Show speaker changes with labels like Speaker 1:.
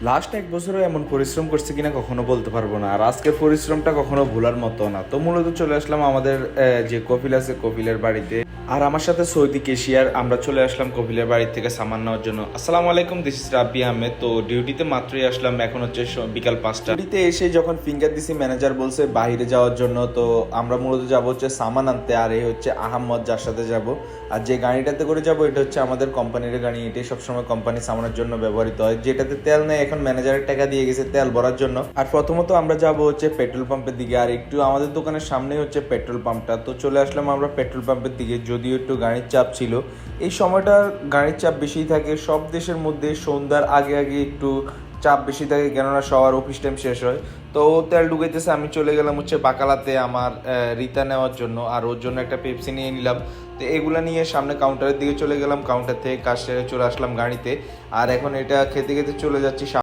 Speaker 1: Last এক বছরও এমন পরিশ্রম করছে কিনা কখনো বলতে পারবো না, আর আজকের পরিশ্রমটা কখনো ভোলার মতো না। তো মূলত চলে আসলাম আমাদের যে কপিল আছে কপিলের বাড়িতে, আর আমার সাথে সৌদি কেশিয়ার। আমরা চলে আসলাম কপিলের বাড়ি থেকে সামান নেওয়ার জন্য। আসসালামু আলাইকুম, দিস ইজ রাব্বি আহমেদ। তো ডিউটিতে মাত্রই আসলাম, এখন হচ্ছে বিকাল 5টা। ডিউটিতে এসে যখন ফিঙ্গার দিছি, ম্যানেজার বলছে বাইরে যাওয়ার জন্য। তো আমরা মূলত যাবো হচ্ছে সামান আনতে, আর এই হচ্ছে আহমদ যার সাথে যাব। আর যে গাড়িটাতে করে যাব এটা হচ্ছে আমাদের কোম্পানির গাড়ি। এটাই সবসময় কোম্পানি সামানের জন্য ব্যবহৃত হয়। যেটাতে তেল নেই, এখন ম্যানেজারের টাকা দিয়ে গেছে তেল ভরার জন্য। আর প্রথমত আমরা যাব হচ্ছে পেট্রোল পাম্পের দিকে, আর একটু আমাদের দোকানের সামনেই হচ্ছে পেট্রোল পাম্পটা। তো চলে আসলাম আমরা পেট্রোল পাম্পের দিকে, যদিও একটু গাড়ির চাপ ছিল। এই সময়টা গাড়ির চাপ বেশিই থাকে সব দেশের মধ্যে, সন্ধ্যার আগে আগে একটু চাপ বেশি থাকে, কেননা সবার অফিস টাইম শেষ হয়। তো ও তেল ঢুকাইতেছে, আমি চলে গেলাম হচ্ছে বাকালাতে আমার রিতা নেওয়ার জন্য, আর ওর জন্য একটা পেপসি নিয়ে নিলাম। তো এগুলো নিয়ে সামনে কাউন্টারের দিকে চলে গেলাম, কাউন্টার থেকে কাজ সেরে চলে আসলাম গাড়িতে। আর এখন এটা খেতে খেতে চলে যাচ্ছি